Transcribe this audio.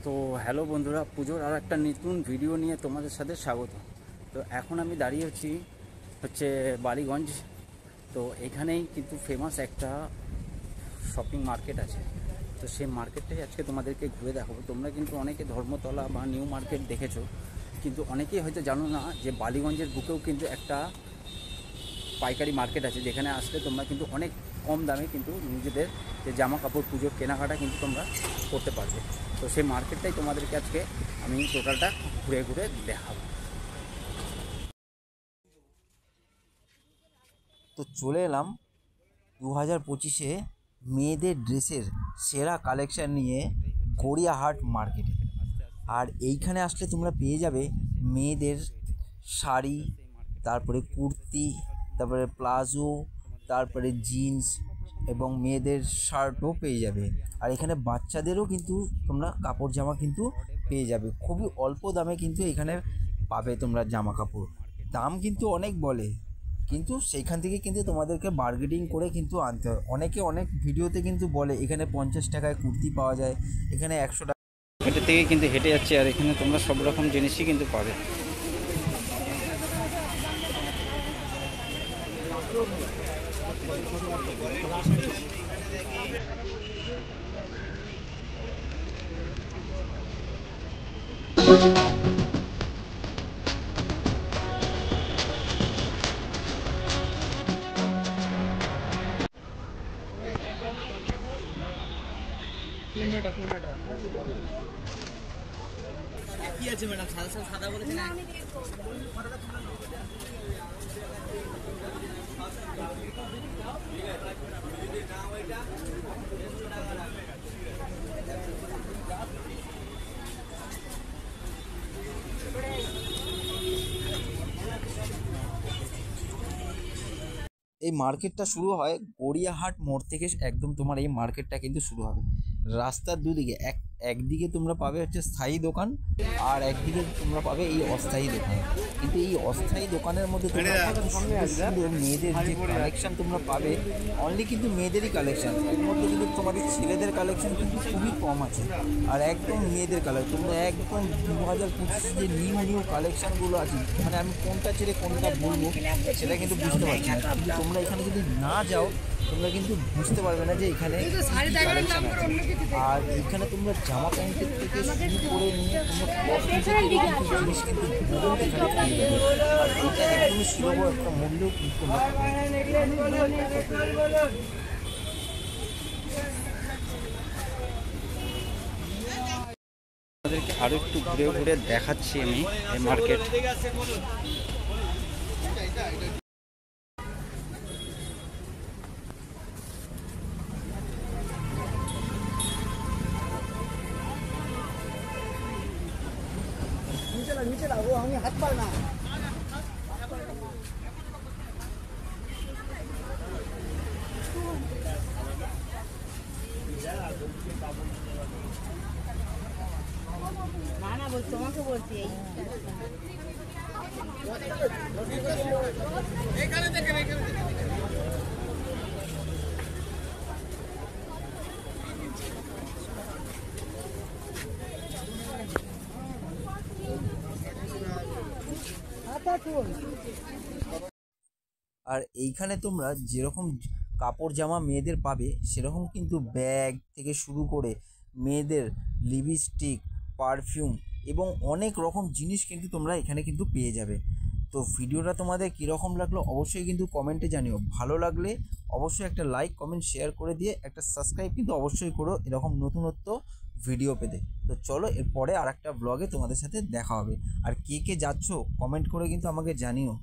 তো হ্যালো বন্ধুরা, পুজোর আর একটা নতুন ভিডিও নিয়ে তোমাদের সাথে স্বাগত। তো এখন আমি দাঁড়িয়ে হচ্ছে বালিগঞ্জ। তো এখানেই কিন্তু ফেমাস একটা শপিং মার্কেট আছে। তো সেই মার্কেটটাই আজকে তোমাদেরকে ঘুরে দেখাবো। তোমরা কিন্তু অনেকে ধর্মতলা বা নিউ মার্কেট দেখেছো, কিন্তু অনেকেই হয়তো জানো না যে বালিগঞ্জের বুকেও কিন্তু একটা পাইকারি মার্কেট আছে, যেখানে আসলে তোমরা কিন্তু অনেক কম দামে কিন্তু নিজেদের যে জামা কাপড় পুজোর কেনাকাটা কিন্তু তোমরা করতে পারবে। তো সেই মার্কেটটাই তোমাদেরকে আজকে আমি টোটালটা ঘুরে ঘুরে দেখাবো। তো চলে এলাম 2025-এ মেয়েদের ড্রেসের সেরা কালেকশান নিয়ে গড়িয়াহাট মার্কেটে। আর এইখানে আসলে তোমরা পেয়ে যাবে মেয়েদের শাড়ি, তারপরে কুর্তি, তারপরে প্লাজো, তারপরে জিন্স এবং মেয়েদের শার্টও পেয়ে যাবে। আর এখানে বাচ্চাদেরও কিন্তু তোমরা কাপড় জামা কিন্তু পেয়ে যাবে। খুবই অল্প দামে কিন্তু এখানে পাবে তোমরা জামা কাপড়। দাম কিন্তু অনেক বলে, কিন্তু সেইখান থেকে কিন্তু তোমাদেরকে বার্গেনিং করে কিন্তু আনতে হয়। অনেকে অনেক ভিডিওতে কিন্তু বলে এখানে 50 টাকায় কুর্তি পাওয়া যায়, এখানে 100 টাকা। হেঁটে থেকে কিন্তু হেঁটে যাচ্ছি, আর এখানে তোমরা সব রকম জিনিসই কিন্তু পাবে। কি আছে ম্যাডাম? সাদা সাদা বলেছেন। এই মার্কেটটা শুরু হয় গড়িয়াহাট মোড় থেকে। একদম তোমার এই মার্কেটটা কিন্তু শুরু হবে রাস্তার দুদিকে। একদিকে তোমরা পাবে হচ্ছে স্থায়ী দোকান, আর একদিকে তোমরা পাবে এই অস্থায়ী দোকান। কিন্তু এই অস্থায়ী দোকানের মধ্যে তোমরা সুন্দর মেয়েদের যে কালেকশন তোমরা পাবে, অনলি কিন্তু মেয়েদেরই কালেকশন। এর মধ্যে কিন্তু তোমাদের ছেলেদের কালেকশন কিন্তু খুবই কম আছে, আর একদম মেয়েদের কালেকশন তোমরা একদম 2025 যে নিউ কালেকশানগুলো আছে, মানে আমি কোনটা ছেড়ে কোনটা বলবো সেটা কিন্তু বুঝতে পারছি না। কিন্তু তোমরা এখানে যদি না যাও তোমরা কিন্তু বুঝতে পারবে না যে এখানে কালেকশন আছে। আর এখানে তোমরা জামা প্যান্টের থেকে শুরু করে নিয়ে তোমরা জিনিস কিন্তু বহুত এখানে পেয়ে যাবে। আর এটা একদমই সুলভ একটা মূল্যেও কিন্তু তোমরা তোমাদেরকে আরও একটু ঘুরে ঘুরে দেখাচ্ছি আমি এই মার্কেট। নিচে লাগো, আমি হাত পাই না। না না, তোমাকে বলছি এখানে দেখেন, এখানে দেখেন। আর এইখানে তোমরা যেরকম কাপড় জামা মেয়েদের পাবে, সেরকম কিন্তু ব্যাগ থেকে শুরু করে মেয়েদের লিপস্টিক, পারফিউম এবং অনেক রকম জিনিস কিন্তু তোমরা এখানে কিন্তু পেয়ে যাবে। তো ভিডিওটা তোমাদের কীরকম লাগলো অবশ্যই কিন্তু কমেন্টে জানিও। ভালো লাগলে অবশ্যই একটা লাইক, কমেন্ট, শেয়ার করে দিয়ে একটা সাবস্ক্রাইব কিন্তু অবশ্যই করো এরকম নতুনত্ব ভিডিও পেতে। তো চলো এরপরে আর একটা ব্লগে তোমাদের সাথে দেখা হবে। আর কে কে যাচ্ছ কমেন্ট করে কিন্তু আমাকে জানিও।